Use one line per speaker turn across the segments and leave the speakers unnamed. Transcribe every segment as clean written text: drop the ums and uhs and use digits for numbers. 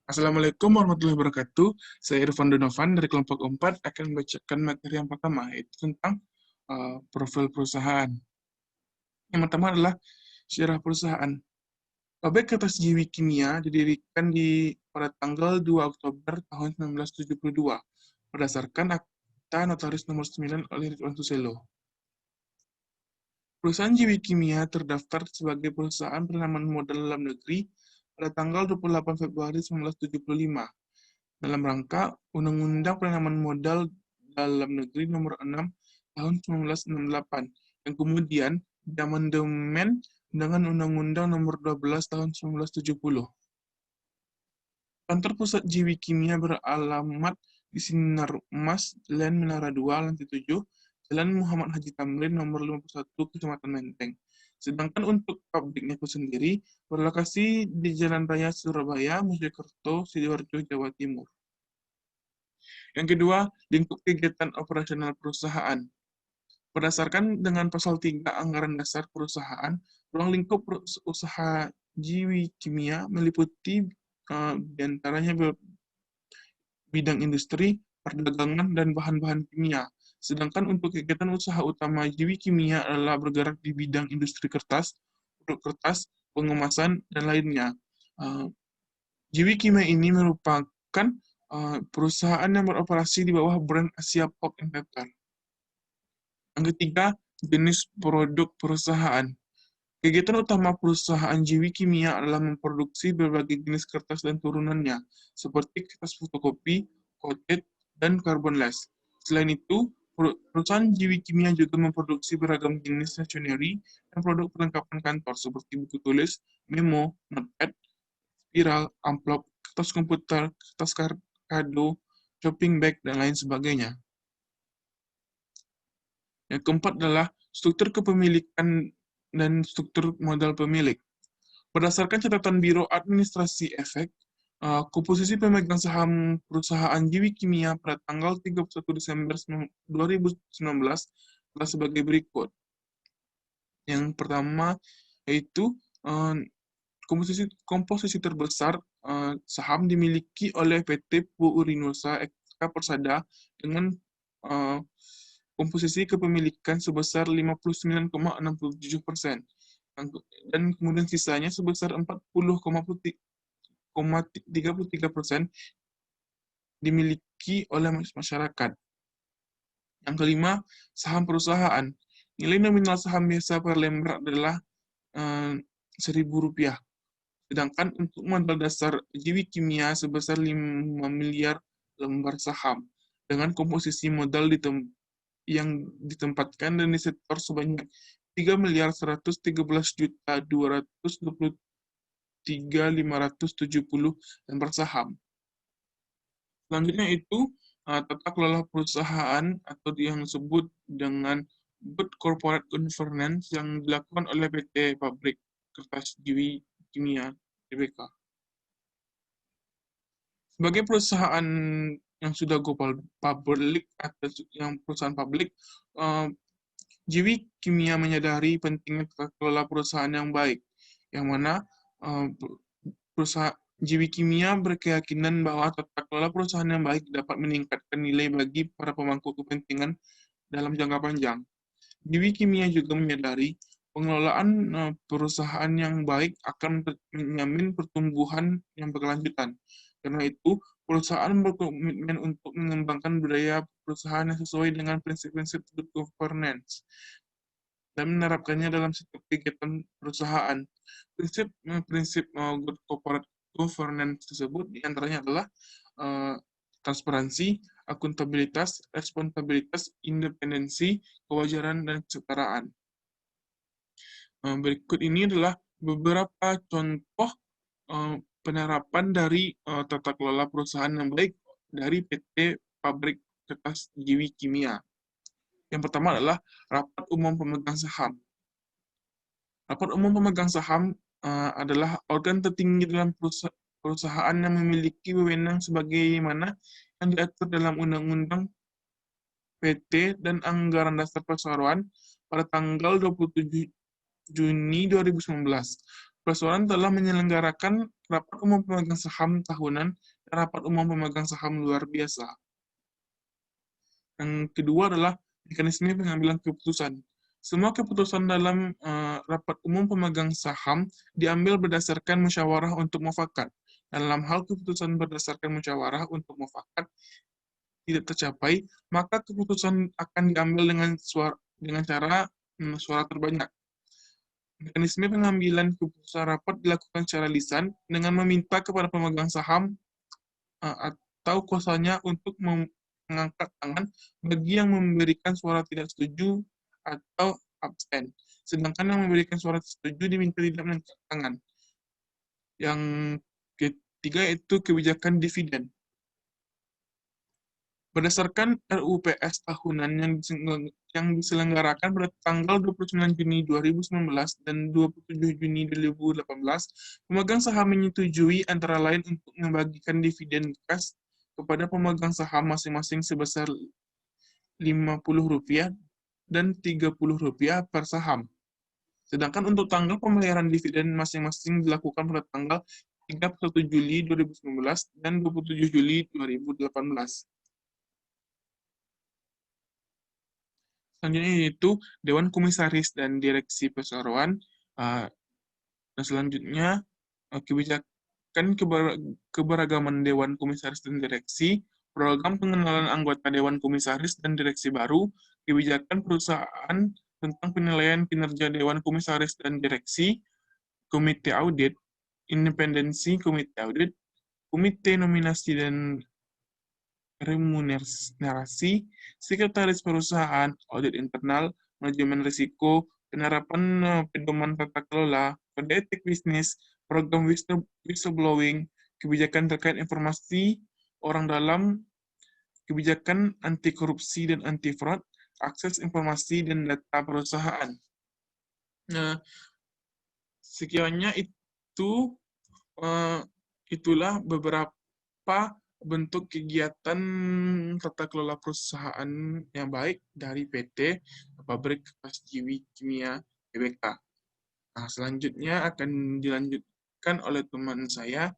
Assalamualaikum warahmatullahi wabarakatuh. Saya Irfan Donovan dari kelompok 4 akan membacakan materi yang pertama, yaitu tentang profil perusahaan. Yang pertama adalah sejarah perusahaan. Pabrik Kertas Jiwi Kimia didirikan pada tanggal 2 Oktober tahun 1972 berdasarkan Akta Notaris Nomor 9 oleh Ridwan Suselo. Perusahaan Jiwi Kimia terdaftar sebagai perusahaan penanaman modal dalam negeri pada tanggal 28 Februari 1975 dalam rangka Undang-Undang Penanaman Modal dalam Negeri Nomor 6 Tahun 1968 yang kemudian diamandemen dengan Undang-Undang Nomor 12 Tahun 1970. Kantor pusat Jiwi Kimia beralamat di Sinar Emas, Jalan Menara 2, lantai 7, Jalan Muhammad Haji Tamrin, nomor 51, Kecamatan Menteng. Sedangkan untuk pabriknya itu sendiri berlokasi di Jalan Raya Surabaya, Mojokerto, Sidoarjo, Jawa Timur. Yang kedua, lingkup kegiatan operasional perusahaan. Berdasarkan dengan pasal 3 Anggaran Dasar Perusahaan, ruang lingkup usaha Jiwi Kimia meliputi diantaranya bidang industri, perdagangan, dan bahan-bahan kimia. Sedangkan untuk kegiatan usaha utama Jiwi Kimia adalah bergerak di bidang industri kertas, produk kertas, pengemasan, dan lainnya. Jiwi Kimia ini merupakan perusahaan yang beroperasi di bawah brand Asia Pulp and Paper. Yang ketiga, jenis produk perusahaan. Kegiatan utama perusahaan Jiwi Kimia adalah memproduksi berbagai jenis kertas dan turunannya, seperti kertas fotokopi, coated, dan carbonless. Selain itu, perusahaan Jiwi Kimia juga memproduksi beragam jenis stationery dan produk perlengkapan kantor, seperti buku tulis, memo, notepad, spiral, amplop, kertas komputer, kertas kado, shopping bag, dan lain sebagainya. Yang keempat adalah struktur kepemilikan dan struktur modal pemilik. Berdasarkan catatan Biro Administrasi Efek, komposisi pemegang saham perusahaan Jiwi Kimia pada tanggal 31 Desember 2019 adalah sebagai berikut. Yang pertama yaitu komposisi terbesar saham dimiliki oleh PT Pu Urinusa Eka Persada dengan komposisi kepemilikan sebesar 59,67%. Dan kemudian sisanya sebesar 40,33% dimiliki oleh masyarakat. Yang kelima, saham perusahaan. Nilai nominal saham biasa per lembar adalah Rp1.000. Sedangkan untuk modal dasar Jiwi Kimia sebesar 5 miliar lembar saham dengan komposisi modal yang ditempatkan dan disetor sebanyak 3.113.223.570 lembar saham. Selanjutnya itu tata kelola perusahaan atau yang disebut dengan Good Corporate Governance yang dilakukan oleh PT Pabrik Kertas Jiwi Kimia Tbk. Sebagai perusahaan yang sudah go public atau yang perusahaan publik, Jiwi Kimia menyadari pentingnya tata kelola perusahaan yang baik, yang mana perusahaan Jiwi Kimia berkeyakinan bahwa tata kelola perusahaan yang baik dapat meningkatkan nilai bagi para pemangku kepentingan dalam jangka panjang. Jiwi Kimia juga menyadari pengelolaan perusahaan yang baik akan menjamin pertumbuhan yang berkelanjutan. Karena itu, perusahaan berkomitmen untuk mengembangkan budaya perusahaan yang sesuai dengan prinsip-prinsip good governance dan menerapkannya dalam setiap kegiatan perusahaan. Prinsip good corporate governance tersebut diantaranya adalah transparansi, akuntabilitas, responsabilitas, independensi, kewajaran, dan kesetaraan. Berikut ini adalah beberapa contoh penerapan dari tata kelola perusahaan yang baik dari PT Pabrik Kertas Jiwi Kimia. Yang pertama adalah Rapat Umum Pemegang Saham. Rapat Umum Pemegang Saham adalah organ tertinggi dalam perusahaan yang memiliki wewenang sebagaimana yang diatur dalam Undang-Undang PT dan Anggaran Dasar Perseroan pada tanggal 27 Juni 2019. Perseroan telah menyelenggarakan rapat umum pemegang saham tahunan dan rapat umum pemegang saham luar biasa. Yang kedua adalah mekanisme pengambilan keputusan. Semua keputusan dalam rapat umum pemegang saham diambil berdasarkan musyawarah untuk mufakat. Dalam hal keputusan berdasarkan musyawarah untuk mufakat tidak tercapai, maka keputusan akan diambil dengan cara suara terbanyak. Mekanisme pengambilan keputusan rapat dilakukan secara lisan dengan meminta kepada pemegang saham atau kuasanya untuk mengangkat tangan bagi yang memberikan suara tidak setuju atau abstain. Sedangkan yang memberikan suara setuju diminta tidak mengangkat tangan. Yang ketiga itu kebijakan dividen. Berdasarkan RUPS tahunan yang diselenggarakan pada tanggal 29 Juni 2019 dan 27 Juni 2018, pemegang saham menyetujui antara lain untuk membagikan dividen cash kepada pemegang saham masing-masing sebesar Rp50 dan Rp30 per saham. Sedangkan untuk tanggal pembayaran dividen masing-masing dilakukan pada tanggal 31 Juli 2019 dan 27 Juli 2018. Selanjutnya yaitu Dewan Komisaris dan Direksi Perseroan. Dan selanjutnya kebijakan keberagaman Dewan Komisaris dan Direksi, program pengenalan anggota Dewan Komisaris dan Direksi baru, kebijakan perusahaan tentang penilaian kinerja Dewan Komisaris dan Direksi, Komite Audit, independensi Komite Audit, Komite Nominasi dan Remunerasi, sekretaris perusahaan, audit internal, manajemen risiko, penerapan pedoman tata kelola, kode etik bisnis, program whistleblowing, kebijakan terkait informasi orang dalam, kebijakan anti korupsi dan anti fraud, akses informasi dan data perusahaan. Nah, sekiannya itulah beberapa bentuk kegiatan tata kelola perusahaan yang baik dari PT Pabrik Kertas Jiwi Kimia Tbk. Nah, selanjutnya akan dilanjutkan oleh teman saya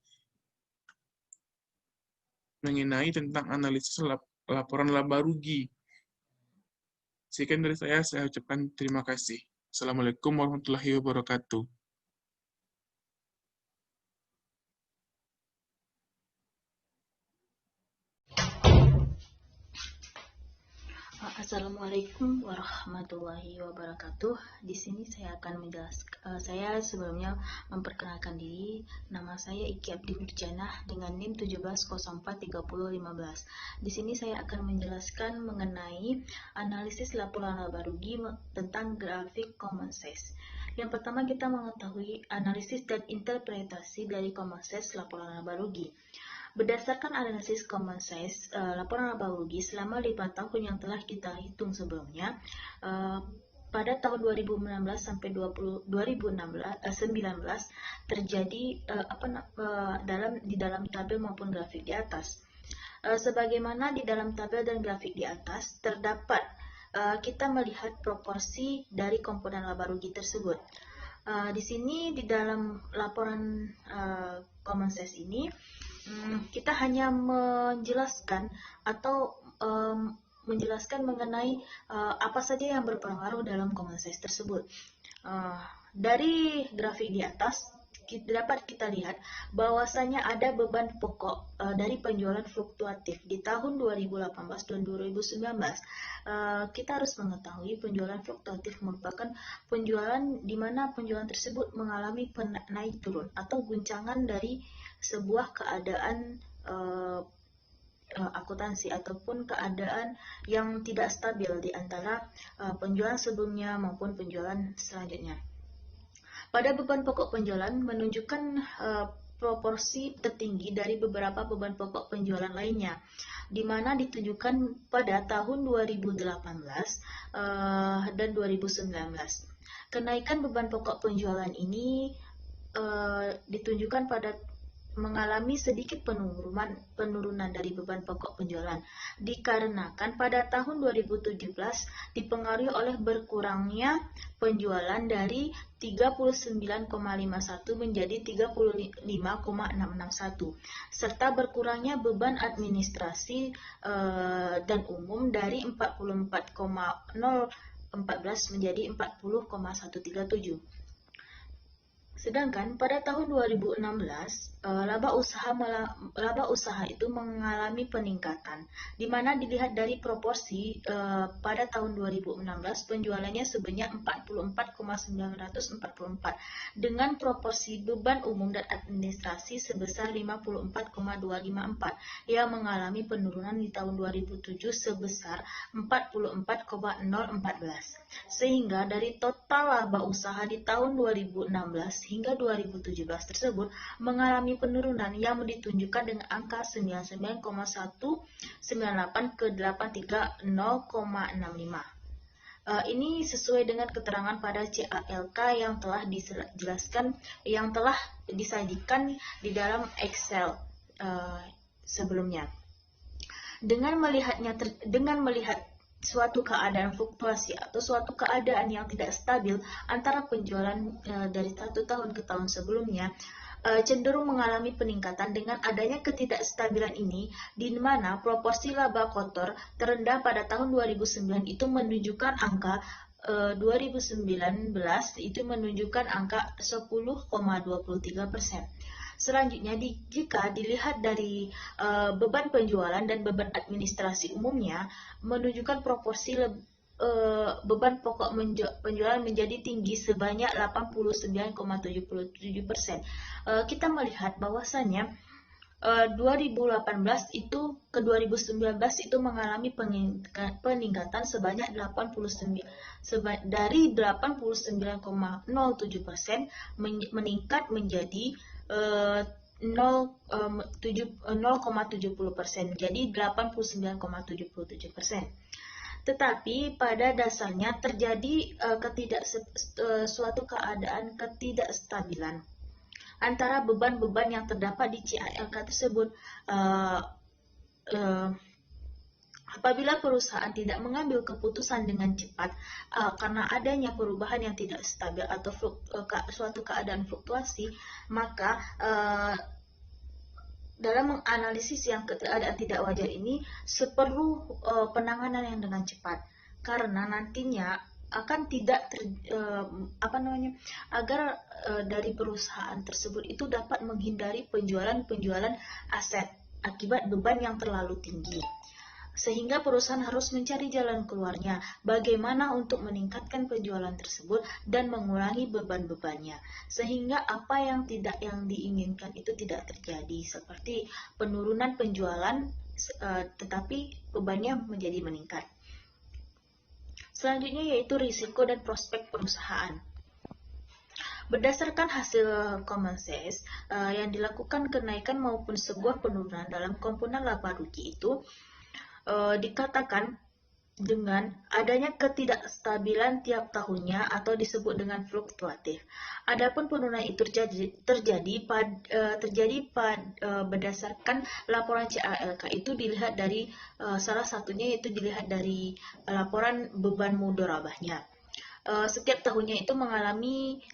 mengenai tentang analisis laporan laba rugi. Sekian dari saya ucapkan terima kasih. Assalamualaikum warahmatullahi wabarakatuh.
Assalamualaikum warahmatullahi wabarakatuh. Di sini saya akan menjelaskan. Saya sebelumnya memperkenalkan diri. Nama saya Iki Abdi Nurjanah dengan NIM 17043015. Di sini saya akan menjelaskan mengenai analisis laporan laba rugi tentang grafik common sense. Yang pertama kita mengetahui analisis dan interpretasi dari common sense laporan laba rugi. Berdasarkan analisis common sense, laporan laba rugi selama 5 tahun yang telah kita hitung sebelumnya, pada tahun 2019 sampai 2019 terjadi di dalam tabel maupun grafik di atas. Sebagaimana di dalam tabel dan grafik di atas terdapat, kita melihat proporsi dari komponen laba rugi tersebut. Di sini di dalam laporan common sense ini kita hanya menjelaskan atau menjelaskan mengenai apa saja yang berpengaruh dalam common sense tersebut. Dari grafik di atas dapat kita lihat bahwasanya ada beban pokok dari penjualan fluktuatif di tahun 2018 dan 2019. Kita harus mengetahui penjualan fluktuatif merupakan penjualan di mana penjualan tersebut mengalami naik turun atau guncangan dari sebuah keadaan akuntansi ataupun keadaan yang tidak stabil di antara penjualan sebelumnya maupun penjualan selanjutnya. Pada beban pokok penjualan menunjukkan proporsi tertinggi dari beberapa beban pokok penjualan lainnya, di mana ditunjukkan pada tahun 2018 dan 2019. Kenaikan beban pokok penjualan ini ditunjukkan pada mengalami sedikit penurunan dari beban pokok penjualan, dikarenakan pada tahun 2017 dipengaruhi oleh berkurangnya penjualan dari 39,51 menjadi 35,661, serta berkurangnya beban administrasi dan umum dari 44,014 menjadi 40,137. Sedangkan pada tahun 2016, laba usaha itu mengalami peningkatan, di mana dilihat dari proporsi pada tahun 2016 penjualannya sebanyak 44,944 dengan proporsi beban umum dan administrasi sebesar 54,254 yang mengalami penurunan di tahun 2007 sebesar 44,014. Sehingga dari total laba usaha di tahun 2016 hingga 2017 tersebut mengalami penurunan yang ditunjukkan dengan angka 99,198 ke 830,65. Ini sesuai dengan keterangan pada CALK yang telah dijelaskan, yang telah disajikan di dalam Excel sebelumnya. Dengan melihat suatu keadaan fluktuasi atau suatu keadaan yang tidak stabil antara penjualan dari satu tahun ke tahun sebelumnya, cenderung mengalami peningkatan dengan adanya ketidakstabilan ini, di mana proporsi laba kotor terendah pada tahun 2009 itu menunjukkan angka 2019 itu menunjukkan angka 10,23%. Selanjutnya, jika dilihat dari beban penjualan dan beban administrasi umumnya, menunjukkan proporsi beban pokok penjualan menjadi tinggi sebanyak 89,77%. Kita melihat bahwasannya 2018 itu ke 2019 itu mengalami peningkatan sebanyak 89 dari 89,07% meningkat menjadi 0,70%, jadi 89,77%. Tetapi pada dasarnya terjadi suatu keadaan ketidakstabilan antara beban-beban yang terdapat di CALK tersebut. Apabila perusahaan tidak mengambil keputusan dengan cepat karena adanya perubahan yang tidak stabil atau suatu keadaan fluktuasi, maka dalam menganalisis yang keadaan tidak wajar ini perlu penanganan yang dengan cepat, karena nantinya akan tidak agar dari perusahaan tersebut itu dapat menghindari penjualan aset akibat beban yang terlalu tinggi. Sehingga perusahaan harus mencari jalan keluarnya, bagaimana untuk meningkatkan penjualan tersebut dan mengurangi beban-bebannya, sehingga apa yang diinginkan itu tidak terjadi, seperti penurunan penjualan tetapi bebannya menjadi meningkat. Selanjutnya yaitu risiko dan prospek perusahaan. Berdasarkan hasil common sense yang dilakukan kenaikan maupun sebuah penurunan dalam komponen laba rugi itu dikatakan dengan adanya ketidakstabilan tiap tahunnya atau disebut dengan fluktuatif. Adapun penurunan itu terjadi berdasarkan laporan CALK itu dilihat dari salah satunya itu dilihat dari laporan beban mudorabahnya. Setiap tahunnya itu mengalami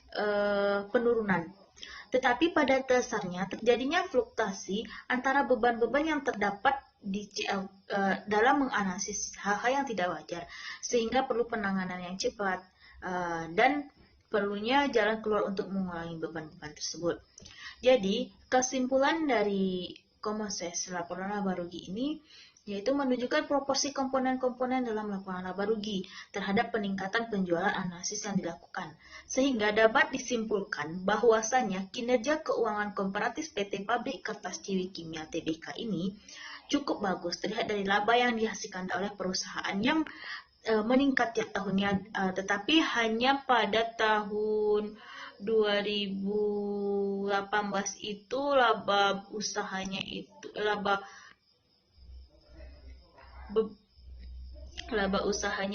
penurunan. Tetapi pada dasarnya terjadinya fluktuasi antara beban-beban yang terdapat dalam menganalisis hal-hal yang tidak wajar, sehingga perlu penanganan yang cepat dan perlunya jalan keluar untuk mengurangi beban-beban tersebut. Jadi, kesimpulan dari common sense laporan laba rugi ini yaitu menunjukkan proporsi komponen-komponen dalam laporan laba rugi terhadap peningkatan penjualan analisis yang dilakukan, sehingga dapat disimpulkan bahwasannya kinerja keuangan komparatif PT Pabrik Kertas Ciwi Kimia Tbk ini cukup bagus terlihat dari laba yang dihasilkan oleh perusahaan yang meningkat tiap tahunnya, tetapi hanya pada tahun 2018 itu laba usahanya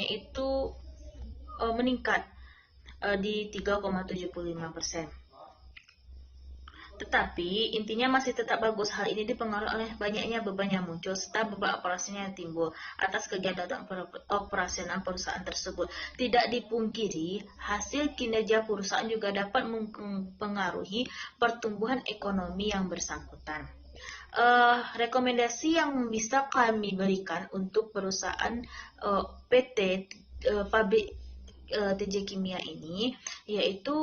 itu meningkat di 3,75%. Tetapi intinya masih tetap bagus. Hal ini dipengaruhi oleh banyaknya beban yang muncul serta beban operasional yang timbul atas kegiatan operasional perusahaan tersebut. Tidak dipungkiri, hasil kinerja perusahaan juga dapat mempengaruhi pertumbuhan ekonomi yang bersangkutan. Rekomendasi yang bisa kami berikan untuk perusahaan PT pabrik TJ Kimia ini, yaitu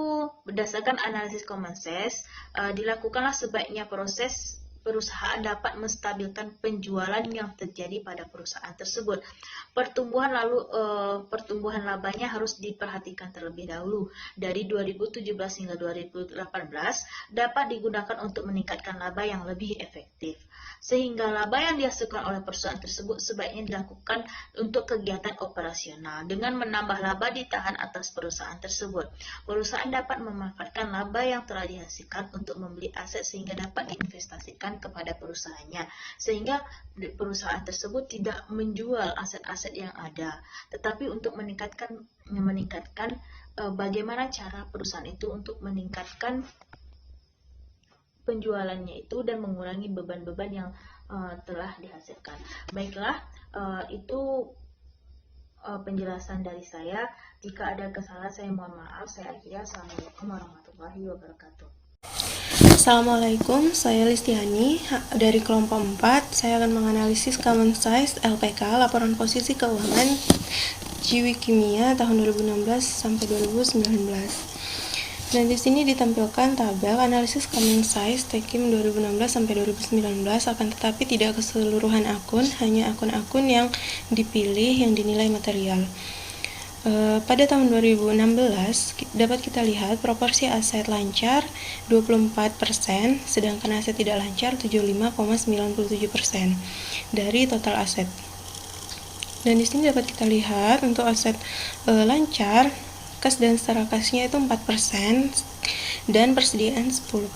berdasarkan analisis common sense, dilakukanlah sebaiknya proses perusahaan dapat menstabilkan penjualan yang terjadi pada perusahaan tersebut. Pertumbuhan labanya harus diperhatikan terlebih dahulu. Dari 2017 hingga 2018 dapat digunakan untuk meningkatkan laba yang lebih efektif. Sehingga laba yang dihasilkan oleh perusahaan tersebut sebaiknya dilakukan untuk kegiatan operasional. Dengan menambah laba ditahan atas perusahaan tersebut, perusahaan dapat memanfaatkan laba yang telah dihasilkan untuk membeli aset sehingga dapat diinvestasikan kepada perusahaannya, sehingga perusahaan tersebut tidak menjual aset-aset yang ada, tetapi untuk meningkatkan bagaimana cara perusahaan itu untuk meningkatkan penjualannya itu dan mengurangi beban-beban yang telah dihasilkan. Baiklah, itu penjelasan dari saya. Jika ada kesalahan saya mohon maaf. Saya akhiri. Assalamualaikum warahmatullahi wabarakatuh.
Assalamualaikum, saya Listiani dari kelompok 4. Saya akan menganalisis Common Size LPK, laporan posisi keuangan Jiwi Kimia tahun 2016 sampai 2019. Dan di sini ditampilkan tabel analisis Common Size Tekim 2016 sampai 2019, akan tetapi tidak keseluruhan akun, hanya akun-akun yang dipilih yang dinilai material. Pada tahun 2016 dapat kita lihat proporsi aset lancar 24%, sedangkan aset tidak lancar 75,97% dari total aset. Dan di sini dapat kita lihat untuk aset lancar, kas dan setara kasnya itu 4% dan persediaan 10%.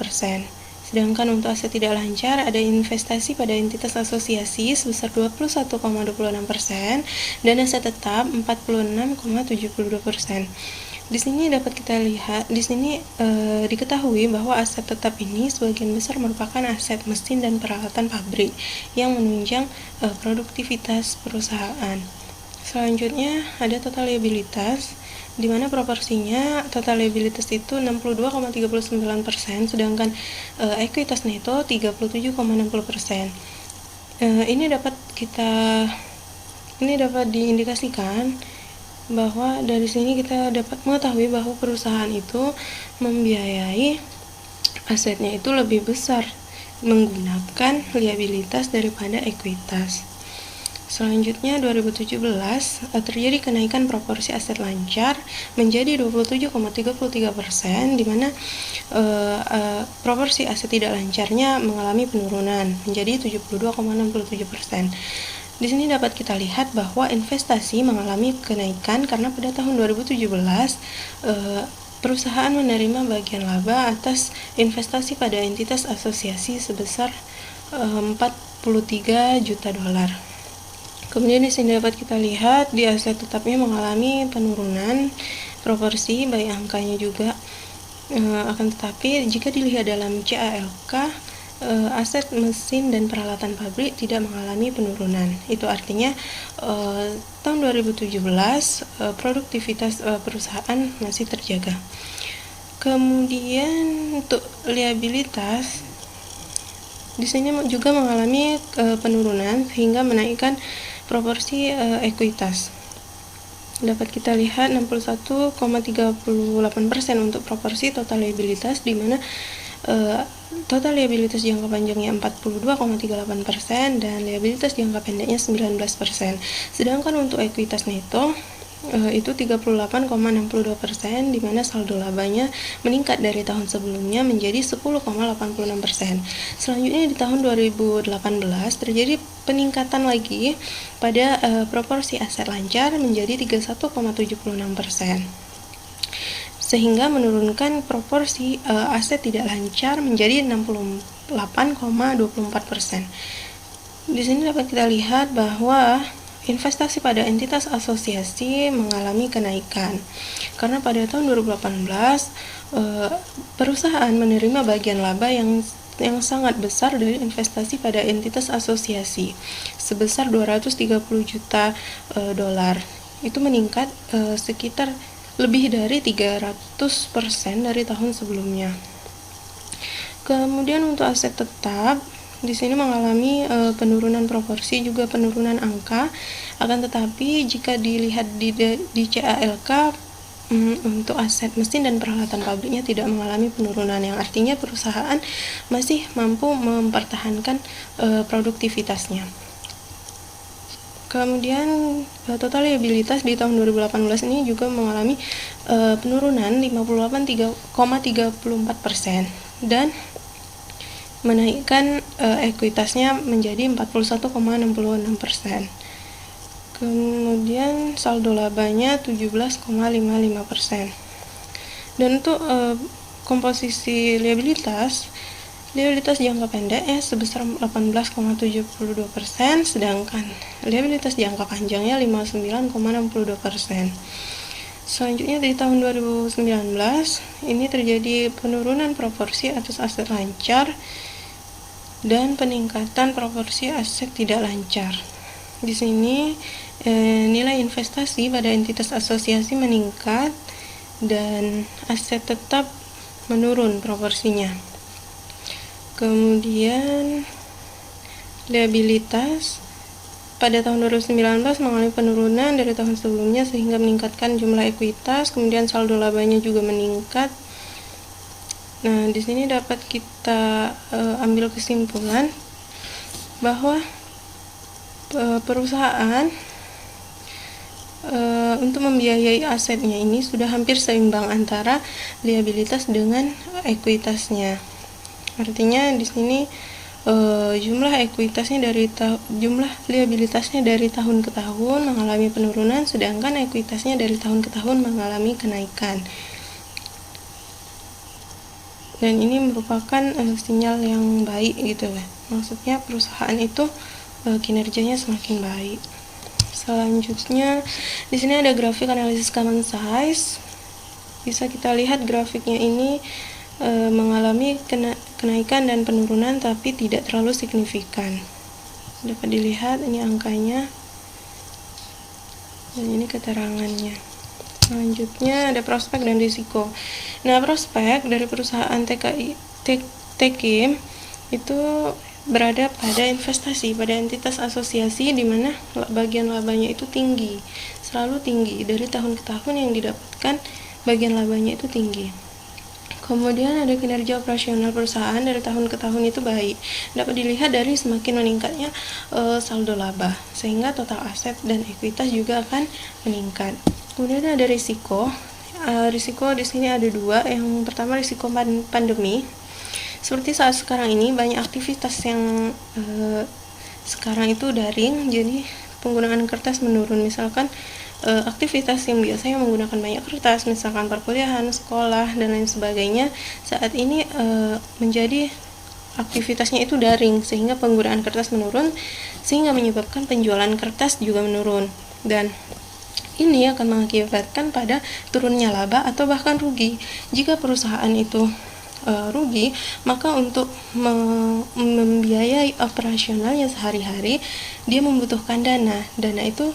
Sedangkan untuk aset tidak lancar ada investasi pada entitas asosiasi sebesar 21,26% dan aset tetap 46,72%. Di sini dapat kita lihat, di sini diketahui bahwa aset tetap ini sebagian besar merupakan aset mesin dan peralatan pabrik yang menunjang produktivitas perusahaan. Selanjutnya ada total liabilitas, di mana proporsinya total liabilitas itu 62,39%, sedangkan ekuitas neto 37,60%. Ini dapat diindikasikan bahwa dari sini kita dapat mengetahui bahwa perusahaan itu membiayai asetnya itu lebih besar menggunakan liabilitas daripada ekuitas. Selanjutnya 2017 terjadi kenaikan proporsi aset lancar menjadi 27,33%, di mana proporsi aset tidak lancarnya mengalami penurunan menjadi 72,67%. Di sini dapat kita lihat bahwa investasi mengalami kenaikan karena pada tahun 2017 perusahaan menerima bagian laba atas investasi pada entitas asosiasi sebesar 43 juta dolar. Kemudian di sini dapat kita lihat di aset tetapnya mengalami penurunan proporsi, baik angkanya juga. Akan tetapi jika dilihat dalam CALK, aset mesin dan peralatan pabrik tidak mengalami penurunan. Itu artinya tahun 2017 produktivitas perusahaan masih terjaga. Kemudian untuk liabilitas di sini juga mengalami penurunan sehingga menaikkan proporsi ekuitas. Dapat kita lihat 61,38% untuk proporsi total liabilitas, di mana total liabilitas jangka panjangnya 42,38% dan liabilitas jangka pendeknya 19%. Sedangkan untuk ekuitas neto itu 38,62%, di mana saldo labanya meningkat dari tahun sebelumnya menjadi 10,86%. Selanjutnya di tahun 2018 terjadi peningkatan lagi pada proporsi aset lancar menjadi 31,76%, sehingga menurunkan proporsi aset tidak lancar menjadi 68,24%. Di sini dapat kita lihat bahwa investasi pada entitas asosiasi mengalami kenaikan. Karena pada tahun 2018 perusahaan menerima bagian laba yang sangat besar dari investasi pada entitas asosiasi sebesar 230 juta dolar. Itu meningkat sekitar lebih dari 300% dari tahun sebelumnya. Kemudian untuk aset tetap di sini mengalami penurunan proporsi juga penurunan angka, akan tetapi jika dilihat di CALK untuk aset mesin dan peralatan pabriknya tidak mengalami penurunan, yang artinya perusahaan masih mampu mempertahankan produktivitasnya. Kemudian total liabilitas di tahun 2018 ini juga mengalami penurunan 58,34% dan menaikkan ekuitasnya menjadi 41,66%. Kemudian saldo labanya 17,55%. Dan untuk komposisi liabilitas jangka pendek sebesar 18,72%, sedangkan liabilitas jangka panjangnya 59,62%. Selanjutnya di tahun 2019 ini terjadi penurunan proporsi atas aset lancar dan peningkatan proporsi aset tidak lancar. Di sini nilai investasi pada entitas asosiasi meningkat dan aset tetap menurun proporsinya. Kemudian liabilitas pada tahun 2019 mengalami penurunan dari tahun sebelumnya sehingga meningkatkan jumlah ekuitas, kemudian saldo labanya juga meningkat. Nah, di sini dapat kita ambil kesimpulan bahwa perusahaan untuk membiayai asetnya ini sudah hampir seimbang antara liabilitas dengan ekuitasnya. Artinya di sini jumlah liabilitasnya dari tahun ke tahun mengalami penurunan, sedangkan ekuitasnya dari tahun ke tahun mengalami kenaikan. Dan ini merupakan sinyal yang baik gitu ya. Maksudnya perusahaan itu kinerjanya semakin baik. Selanjutnya di sini ada grafik analisis common size. Bisa kita lihat grafiknya ini mengalami kenaikan dan penurunan tapi tidak terlalu signifikan. Dapat dilihat ini angkanya dan ini keterangannya. Selanjutnya ada prospek dan risiko. Nah, prospek dari perusahaan TKIM itu berada pada investasi pada entitas asosiasi di mana bagian labanya itu tinggi, selalu tinggi, dari tahun ke tahun yang didapatkan bagian labanya itu tinggi. Kemudian ada kinerja operasional perusahaan dari tahun ke tahun itu baik, dapat dilihat dari semakin meningkatnya saldo laba, sehingga total aset dan ekuitas juga akan meningkat. Kemudian ada risiko. Risiko di sini ada dua. Yang pertama risiko pandemi. Seperti saat sekarang ini banyak aktivitas yang sekarang itu daring, jadi penggunaan kertas menurun. Misalkan aktivitas yang biasanya menggunakan banyak kertas, misalkan perkuliahan, sekolah, dan lain sebagainya, saat ini menjadi aktivitasnya itu daring, sehingga penggunaan kertas menurun, sehingga menyebabkan penjualan kertas juga menurun. Dan ini akan mengakibatkan pada turunnya laba atau bahkan rugi. Jika perusahaan itu rugi, maka untuk membiayai operasionalnya sehari-hari dia membutuhkan dana. Dana itu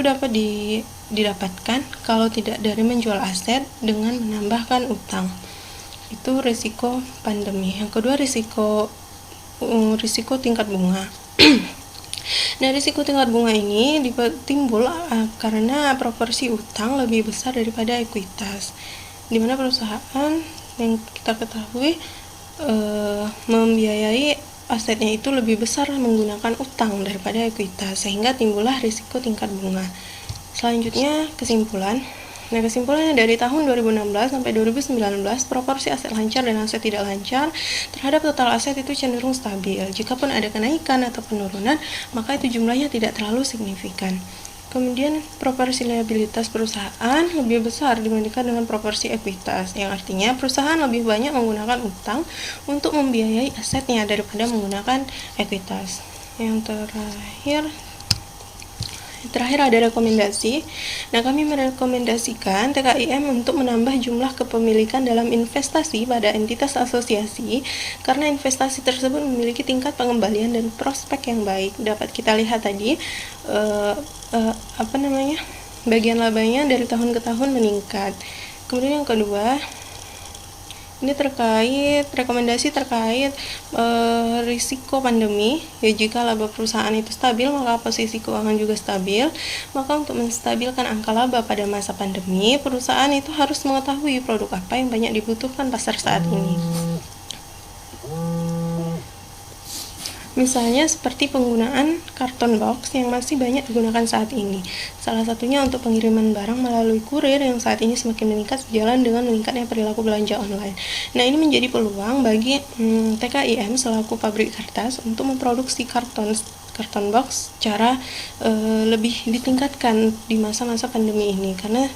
dapat didapatkan kalau tidak dari menjual aset dengan menambahkan utang. Itu risiko pandemi. Yang kedua risiko tingkat bunga. Nah, risiko tingkat bunga ini timbul karena proporsi utang lebih besar daripada ekuitas, di mana perusahaan yang kita ketahui membiayai asetnya itu lebih besar menggunakan utang daripada ekuitas, sehingga timbullah risiko tingkat bunga. Selanjutnya kesimpulan. Nah, kesimpulannya dari tahun 2016 sampai 2019 proporsi aset lancar dan aset tidak lancar terhadap total aset itu cenderung stabil. Jikapun ada kenaikan atau penurunan, maka itu jumlahnya tidak terlalu signifikan. Kemudian proporsi liabilitas perusahaan lebih besar dibandingkan dengan proporsi ekuitas, yang artinya perusahaan lebih banyak menggunakan utang untuk membiayai asetnya daripada menggunakan ekuitas. Yang terakhir ada rekomendasi. Nah, kami merekomendasikan TKIM untuk menambah jumlah kepemilikan dalam investasi pada entitas asosiasi karena investasi tersebut memiliki tingkat pengembalian dan prospek yang baik. Dapat kita lihat tadi bagian labanya dari tahun ke tahun meningkat. Kemudian yang kedua, ini rekomendasi terkait risiko pandemi. Ya, jika laba perusahaan itu stabil, maka posisi keuangan juga stabil. Maka untuk menstabilkan angka laba pada masa pandemi, perusahaan itu harus mengetahui produk apa yang banyak dibutuhkan pasar saat ini. Misalnya seperti penggunaan karton box yang masih banyak digunakan saat ini. Salah satunya untuk pengiriman barang melalui kurir yang saat ini semakin meningkat sejalan dengan meningkatnya perilaku belanja online. Nah, ini menjadi peluang bagi TKIM selaku pabrik kertas untuk memproduksi karton box secara lebih ditingkatkan di masa-masa pandemi ini karena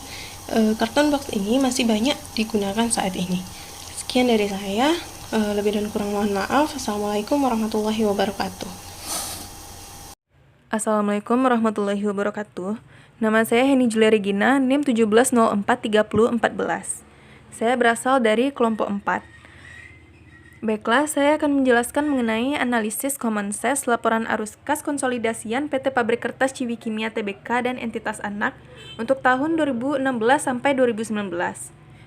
karton box ini masih banyak digunakan saat ini. Sekian dari saya. Lebih dan kurang mohon maaf. Assalamualaikum warahmatullahi wabarakatuh.
Assalamualaikum warahmatullahi wabarakatuh. Nama saya Heni Julia Regina, NIM 17043014. Saya berasal dari kelompok 4. Baiklah, saya akan menjelaskan mengenai analisis common size laporan arus kas konsolidasian PT Pabrik Kertas Ciwikimia Tbk dan entitas anak untuk tahun 2016 sampai 2019.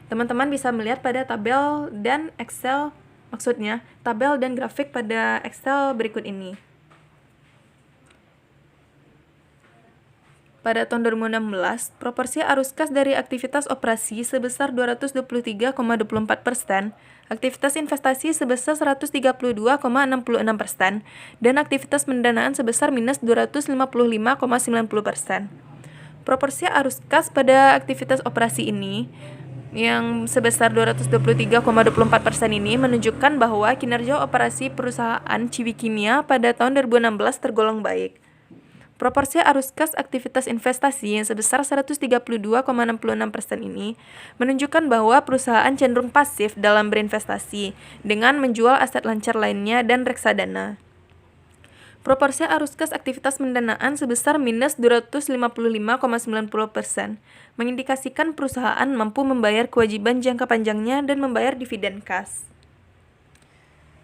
Teman-teman bisa melihat pada tabel dan Excel, maksudnya tabel dan grafik pada Excel berikut ini. Pada tahun 2016, proporsi arus kas dari aktivitas operasi sebesar 223,24%, aktivitas investasi sebesar 132,66%, dan aktivitas pendanaan sebesar minus 255,90%. Proporsi arus kas pada aktivitas operasi ini yang sebesar 223,24% ini menunjukkan bahwa kinerja operasi perusahaan Ciwikimia pada tahun 2016 tergolong baik. Proporsi arus kas aktivitas investasi yang sebesar 132,66% ini menunjukkan bahwa perusahaan cenderung pasif dalam berinvestasi dengan menjual aset lancar lainnya dan reksadana. Proporsi arus kas aktivitas pendanaan sebesar minus 255,90% mengindikasikan perusahaan mampu membayar kewajiban jangka panjangnya dan membayar dividen kas.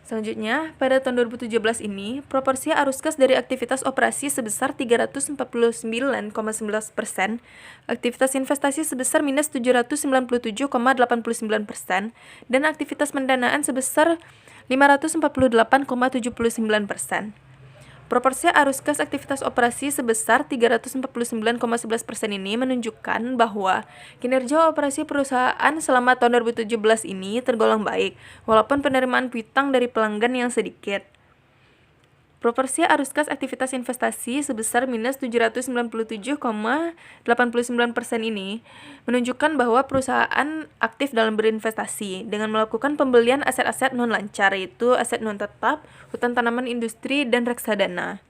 Selanjutnya, pada tahun 2017 ini, proporsi arus kas dari aktivitas operasi sebesar 349,11%, aktivitas investasi sebesar minus 797,89%, dan aktivitas pendanaan sebesar 548,79%. Proporsi arus kas aktivitas operasi sebesar 349,11% ini menunjukkan bahwa kinerja operasi perusahaan selama tahun 2017 ini tergolong baik, walaupun penerimaan piutang dari pelanggan yang sedikit. Proporsi arus kas aktivitas investasi sebesar minus 797,89% ini menunjukkan bahwa perusahaan aktif dalam berinvestasi dengan melakukan pembelian aset-aset non-lancar, yaitu aset non-tetap, hutan tanaman industri, dan reksadana.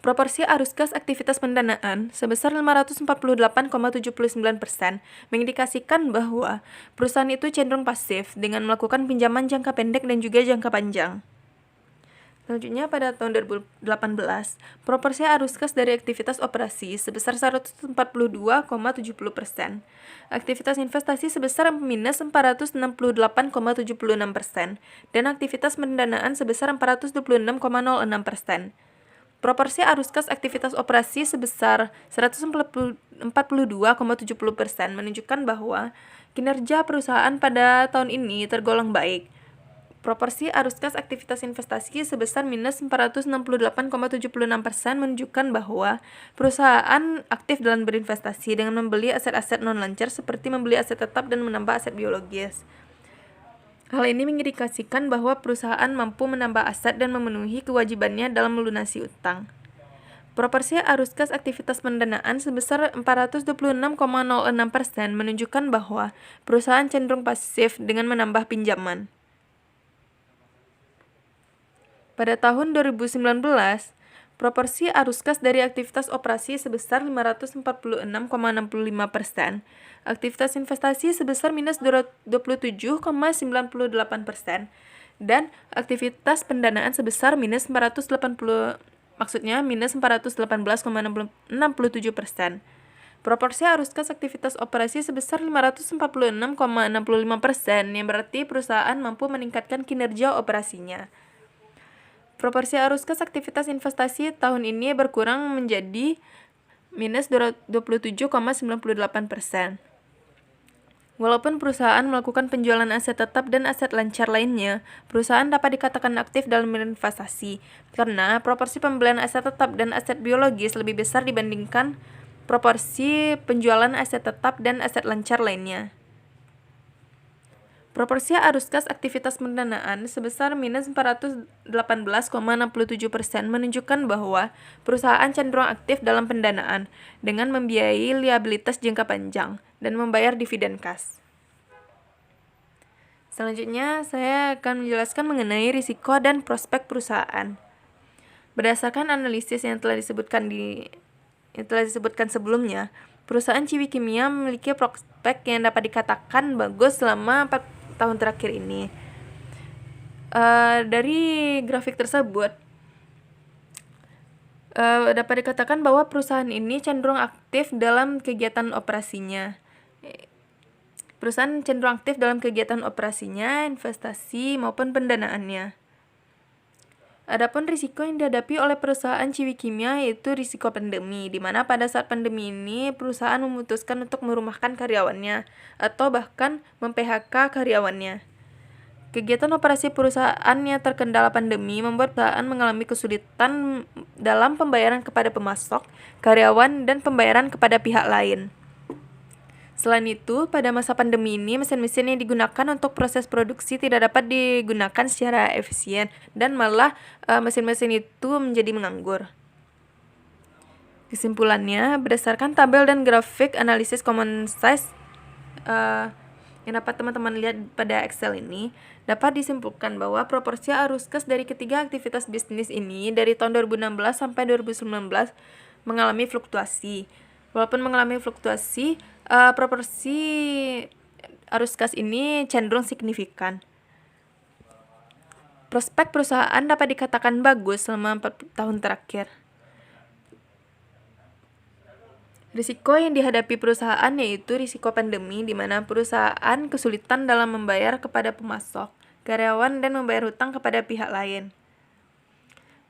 Proporsi arus kas aktivitas pendanaan sebesar 548,79% mengindikasikan bahwa perusahaan itu cenderung pasif dengan melakukan pinjaman jangka pendek dan juga jangka panjang. Selanjutnya, pada tahun 2018, proporsi arus kas dari aktivitas operasi sebesar 142,70%, aktivitas investasi sebesar minus 468,76%, dan aktivitas pendanaan sebesar 426,06%. Proporsi arus kas aktivitas operasi sebesar 142,70% menunjukkan bahwa kinerja perusahaan pada tahun ini tergolong baik. Proporsi arus kas aktivitas investasi sebesar minus 468,76% menunjukkan bahwa perusahaan aktif dalam berinvestasi dengan membeli aset-aset non-lancar seperti membeli aset tetap dan menambah aset biologis. Hal ini mengindikasikan bahwa perusahaan mampu menambah aset dan memenuhi kewajibannya dalam melunasi utang. Proporsi arus kas aktivitas pendanaan sebesar 426,06% menunjukkan bahwa perusahaan cenderung pasif dengan menambah pinjaman. Pada tahun 2019, proporsi arus kas dari aktivitas operasi sebesar 546,65%, aktivitas investasi sebesar minus 27,98%, dan aktivitas pendanaan sebesar minus 418,67%. Proporsi arus kas aktivitas operasi sebesar 546,65%, yang berarti perusahaan mampu meningkatkan kinerja operasinya. Proporsi arus kas aktivitas investasi tahun ini berkurang menjadi minus 27,98%. Walaupun perusahaan melakukan penjualan aset tetap dan aset lancar lainnya, perusahaan dapat dikatakan aktif dalam berinvestasi, karena proporsi pembelian aset tetap dan aset biologis lebih besar dibandingkan proporsi penjualan aset tetap dan aset lancar lainnya. Proporsi arus kas aktivitas pendanaan sebesar minus 418,67% menunjukkan bahwa perusahaan cenderung aktif dalam pendanaan dengan membiayai liabilitas jangka panjang dan membayar dividen kas. Selanjutnya, saya akan menjelaskan mengenai risiko dan prospek perusahaan. Berdasarkan analisis yang telah disebutkan sebelumnya, perusahaan Ciwi Kimia memiliki prospek yang dapat dikatakan bagus selama 4 tahun terakhir ini. Dari grafik tersebut, dapat dikatakan bahwa perusahaan ini cenderung aktif dalam kegiatan operasinya. Investasi maupun pendanaannya. Adapun risiko yang dihadapi oleh perusahaan Ciwi Kimia yaitu risiko pandemi, di mana pada saat pandemi ini perusahaan memutuskan untuk merumahkan karyawannya atau bahkan mem-PHK karyawannya. Kegiatan operasi perusahaan yang terkendala pandemi membuat perusahaan mengalami kesulitan dalam pembayaran kepada pemasok, karyawan, dan pembayaran kepada pihak lain. Selain itu, pada masa pandemi ini, mesin-mesin yang digunakan untuk proses produksi tidak dapat digunakan secara efisien, dan malah mesin-mesin itu menjadi menganggur. Kesimpulannya, berdasarkan tabel dan grafik analisis common size yang dapat teman-teman lihat pada Excel ini, dapat disimpulkan bahwa proporsi arus kas dari ketiga aktivitas bisnis ini dari tahun 2016 sampai 2019 mengalami fluktuasi. Walaupun mengalami fluktuasi, proporsi arus kas ini cenderung signifikan. Prospek perusahaan dapat dikatakan bagus selama 4 tahun terakhir. Risiko yang dihadapi perusahaan yaitu risiko pandemi, di mana perusahaan kesulitan dalam membayar kepada pemasok, karyawan, dan membayar hutang kepada pihak lain.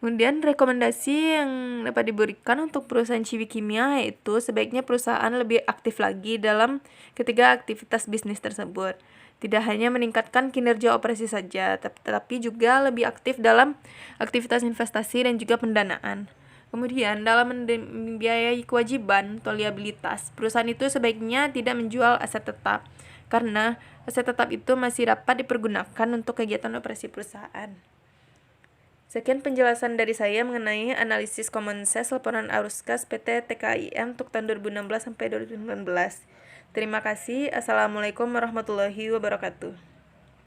Kemudian rekomendasi yang dapat diberikan untuk perusahaan Ciwi Kimia yaitu sebaiknya perusahaan lebih aktif lagi dalam ketiga aktivitas bisnis tersebut. Tidak hanya meningkatkan kinerja operasi saja, tetapi juga lebih aktif dalam aktivitas investasi dan juga pendanaan. Kemudian dalam membiayai kewajiban atau liabilitas, perusahaan itu sebaiknya tidak menjual aset tetap, karena aset tetap itu masih dapat dipergunakan untuk kegiatan operasi perusahaan. Sekian penjelasan dari saya mengenai analisis common size laporan arus kas PT TKIM untuk tahun 2016 sampai 2019. Terima kasih. Assalamualaikum warahmatullahi wabarakatuh.